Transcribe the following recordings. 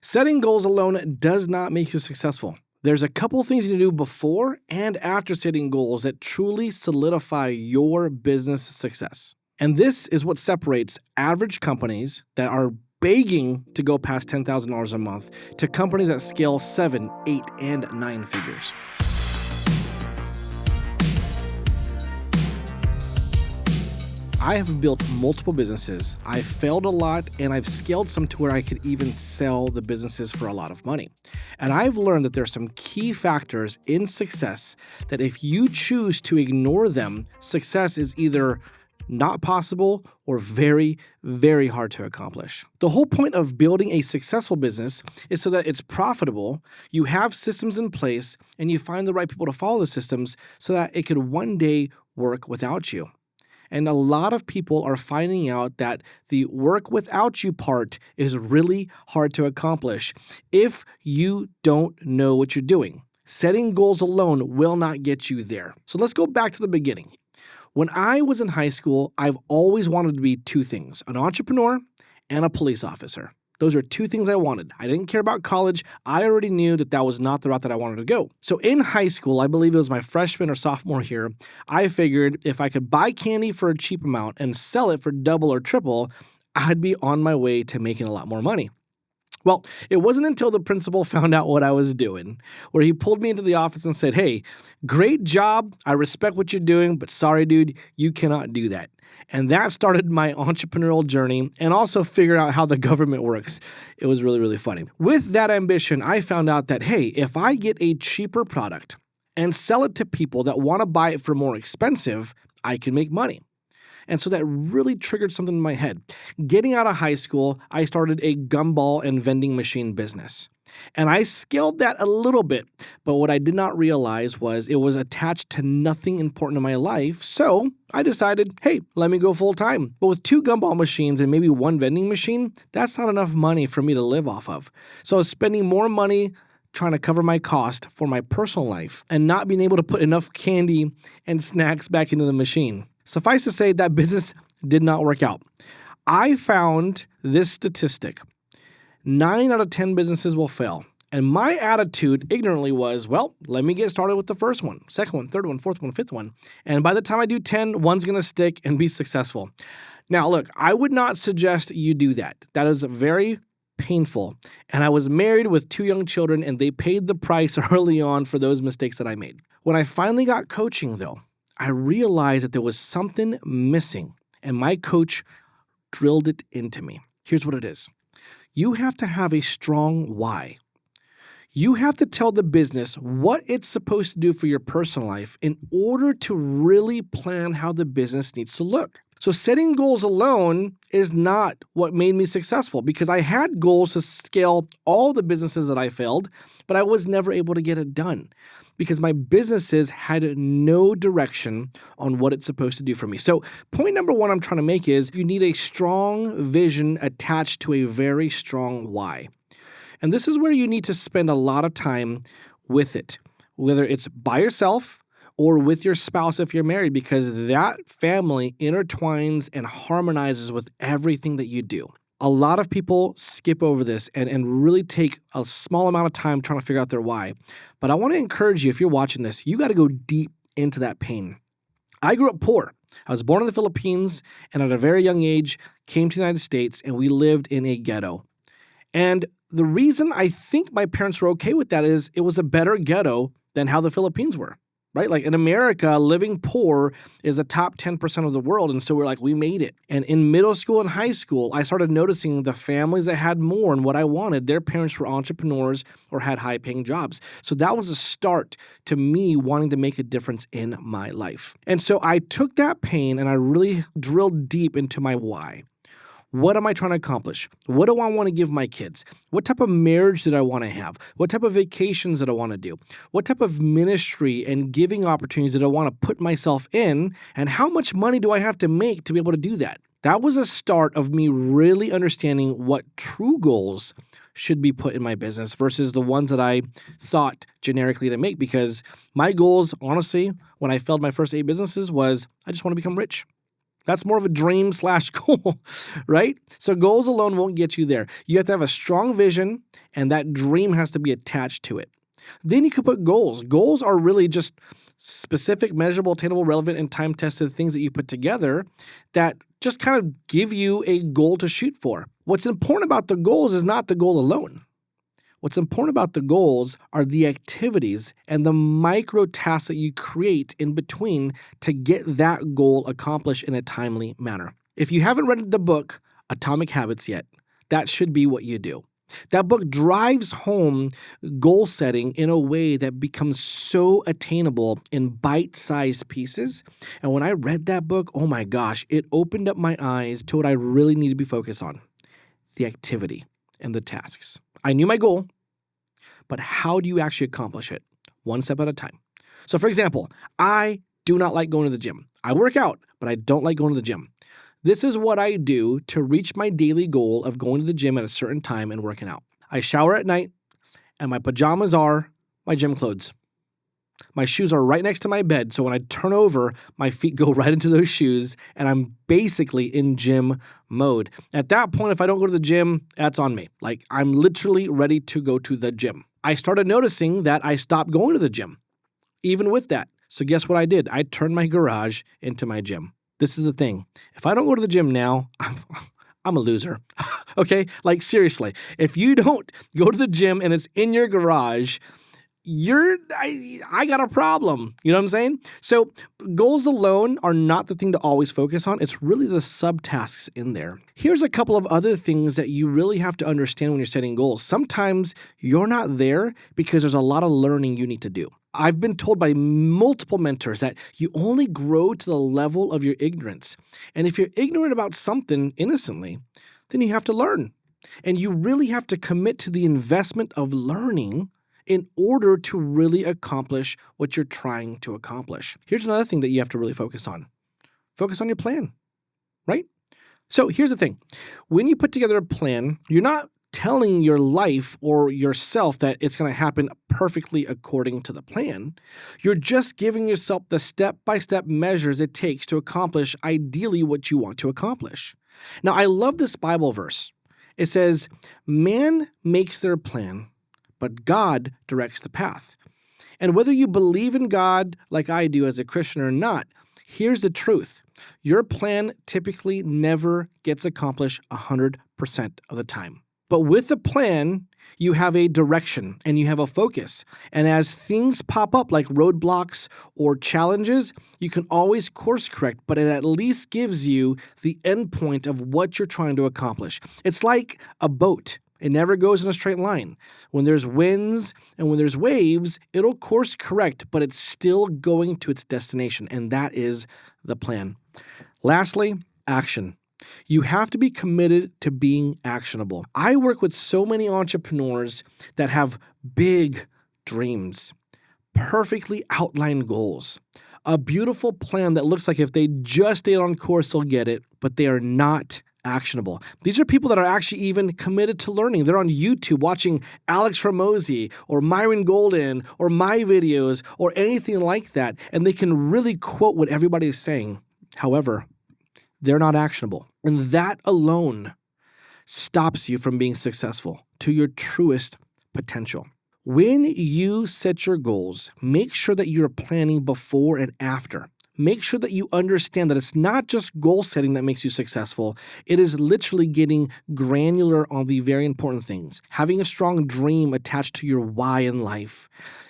Setting goals alone does not make you successful. There's a couple things you can do before and after setting goals that truly solidify your business success. And this is what separates average companies that are begging to go past $10,000 a month to companies that scale 7, 8, and 9 figures. I have built multiple businesses. I've failed a lot, and I've scaled some to where I could even sell the businesses for a lot of money. And I've learned that there are some key factors in success that if you choose to ignore them, success is either not possible or very, very hard to accomplish. The whole point of building a successful business is so that it's profitable, you have systems in place, and you find the right people to follow the systems so that it could one day work without you. And a lot of people are finding out that the work without you part is really hard to accomplish if you don't know what you're doing. Setting goals alone will not get you there. So let's go back to the beginning. When I was in high school, I've always wanted to be two things: an entrepreneur and a police officer. Those are two things I wanted. I didn't care about college. I already knew that that was not the route that I wanted to go. So in high school, I believe it was my freshman or sophomore year, I figured if I could buy candy for a cheap amount and sell it for double or triple, I'd be on my way to making a lot more money. Well, it wasn't until the principal found out what I was doing, where he pulled me into the office and said, "Hey, great job. I respect what you're doing, but sorry, dude, you cannot do that." And that started my entrepreneurial journey and also figured out how the government works. It was really, really funny. With that ambition, I found out that, hey, if I get a cheaper product and sell it to people that want to buy it for more expensive, I can make money. And so that really triggered something in my head. Getting out of high school, I started a gumball and vending machine business. And I scaled that a little bit, but what I did not realize was it was attached to nothing important in my life. So I decided, hey, let me go full time. But with 2 gumball machines and maybe 1 vending machine, that's not enough money for me to live off of. So I was spending more money trying to cover my cost for my personal life and not being able to put enough candy and snacks back into the machine. Suffice to say, that business did not work out. I found this statistic: 9 out of 10 businesses will fail. And my attitude ignorantly was, well, let me get started with the first one, second one, third one, fourth one, fifth one. And by the time I do 10, one's going to stick and be successful. Now, look, I would not suggest you do that. That is very painful. And I was married with 2 young children, and they paid the price early on for those mistakes that I made. When I finally got coaching, though, I realized that there was something missing, and my coach drilled it into me. Here's what it is. You have to have a strong why. You have to tell the business what it's supposed to do for your personal life in order to really plan how the business needs to look. So setting goals alone is not what made me successful, because I had goals to scale all the businesses that I failed, but I was never able to get it done because my businesses had no direction on what it's supposed to do for me. So point number 1 I'm trying to make is you need a strong vision attached to a very strong why. And this is where you need to spend a lot of time with it, whether it's by yourself or with your spouse if you're married, because that family intertwines and harmonizes with everything that you do. A lot of people skip over this and really take a small amount of time trying to figure out their why. But I want to encourage you, if you're watching this, you got to go deep into that pain. I grew up poor. I was born in the Philippines and at a very young age came to the United States, and we lived in a ghetto. And the reason I think my parents were okay with that is it was a better ghetto than how the Philippines were. Right? Like in America, living poor is the top 10% of the world. And so we're like, we made it. And in middle school and high school, I started noticing the families that had more and what I wanted. Their parents were entrepreneurs or had high paying jobs. So that was a start to me wanting to make a difference in my life. And so I took that pain and I really drilled deep into my why. What am I trying to accomplish? What do I want to give my kids? What type of marriage did I want to have? What type of vacations did I want to do? What type of ministry and giving opportunities did I want to put myself in? And how much money do I have to make to be able to do that? That was a start of me really understanding what true goals should be put in my business versus the ones that I thought generically to make. Because my goals, honestly, when I failed my first 8 businesses was I just want to become rich. That's more of a dream / goal, right? So goals alone won't get you there. You have to have a strong vision, and that dream has to be attached to it. Then you could put goals. Goals are really just specific, measurable, attainable, relevant, and time-tested things that you put together that just kind of give you a goal to shoot for. What's important about the goals is not the goal alone. What's important about the goals are the activities and the micro tasks that you create in between to get that goal accomplished in a timely manner. If you haven't read the book Atomic Habits yet, that should be what you do. That book drives home goal setting in a way that becomes so attainable in bite-sized pieces. And when I read that book, oh my gosh, it opened up my eyes to what I really need to be focused on, the activity and the tasks. I knew my goal, but how do you actually accomplish it? One step at a time. So for example, I do not like going to the gym. I work out, but I don't like going to the gym. This is what I do to reach my daily goal of going to the gym at a certain time and working out. I shower at night, and my pajamas are my gym clothes. My shoes are right next to my bed, so when I turn over, my feet go right into those shoes, and I'm basically in gym mode. At that point, if I don't go to the gym, that's on me. Like, I'm literally ready to go to the gym. I started noticing that I stopped going to the gym, even with that. So guess what I did? I turned my garage into my gym. This is the thing. If I don't go to the gym now, I'm a loser. Okay? Like, seriously. If you don't go to the gym and it's in your garage, I got a problem. You know what I'm saying? So goals alone are not the thing to always focus on. It's really the subtasks in there. Here's a couple of other things that you really have to understand when you're setting goals. Sometimes you're not there because there's a lot of learning you need to do. I've been told by multiple mentors that you only grow to the level of your ignorance. And if you're ignorant about something innocently, then you have to learn. And you really have to commit to the investment of learning in order to really accomplish what you're trying to accomplish. Here's another thing that you have to really focus on. Focus on your plan, right? So here's the thing. When you put together a plan, you're not telling your life or yourself that it's going to happen perfectly according to the plan. You're just giving yourself the step-by-step measures it takes to accomplish ideally what you want to accomplish. Now, I love this Bible verse. It says, "Man makes their plan, but God directs the path." And whether you believe in God like I do as a Christian or not, here's the truth. Your plan typically never gets accomplished 100% of the time. But with a plan, you have a direction and you have a focus. And as things pop up like roadblocks or challenges, you can always course correct, but it at least gives you the end point of what you're trying to accomplish. It's like a boat. It never goes in a straight line. When there's winds and when there's waves, it'll course correct, but it's still going to its destination, and that is the plan. Lastly, action. You have to be committed to being actionable. I work with so many entrepreneurs that have big dreams, perfectly outlined goals, a beautiful plan that looks like if they just stayed on course, they'll get it, but they are not actionable. These are people that are actually even committed to learning. They're on YouTube watching Alex Hormozi or Myron Golden or my videos or anything like that, and they can really quote what everybody is saying. However, they're not actionable. And that alone stops you from being successful to your truest potential. When you set your goals, make sure that you're planning before and after. Make sure that you understand that it's not just goal setting that makes you successful. It is literally getting granular on the very important things. Having a strong dream attached to your why in life.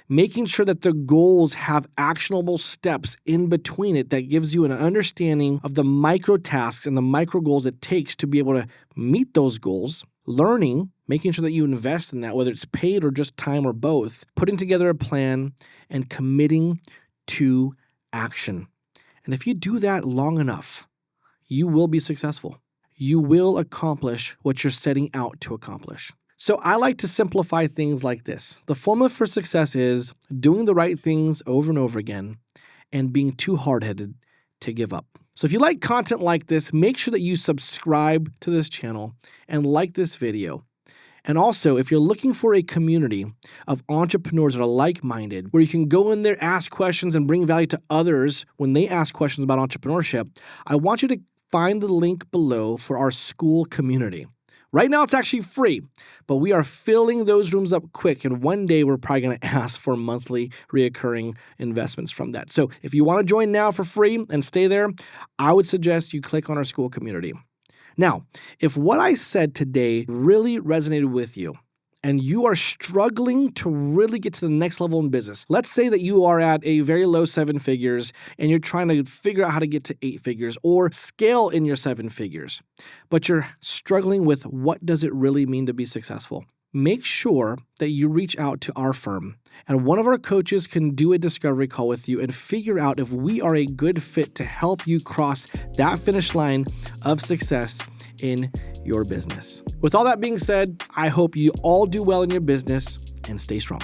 Making sure that the goals have actionable steps in between it that gives you an understanding of the micro tasks and the micro goals it takes to be able to meet those goals. Learning, making sure that you invest in that, whether it's paid or just time or both. Putting together a plan and committing to action. And if you do that long enough, you will be successful. You will accomplish what you're setting out to accomplish. So I like to simplify things like this. The formula for success is doing the right things over and over again and being too hard-headed to give up. So if you like content like this, make sure that you subscribe to this channel and like this video. And also, if you're looking for a community of entrepreneurs that are like-minded, where you can go in there, ask questions, and bring value to others when they ask questions about entrepreneurship, I want you to find the link below for our school community. Right now, it's actually free, but we are filling those rooms up quick, and one day we're probably going to ask for monthly reoccurring investments from that. So if you want to join now for free and stay there, I would suggest you click on our school community. Now, if what I said today really resonated with you, and you are struggling to really get to the next level in business, let's say that you are at a very low 7 figures and you're trying to figure out how to get to 8 figures or scale in your 7 figures, but you're struggling with what does it really mean to be successful. Make sure that you reach out to our firm, and one of our coaches can do a discovery call with you and figure out if we are a good fit to help you cross that finish line of success in your business. With all that being said, I hope you all do well in your business and stay strong.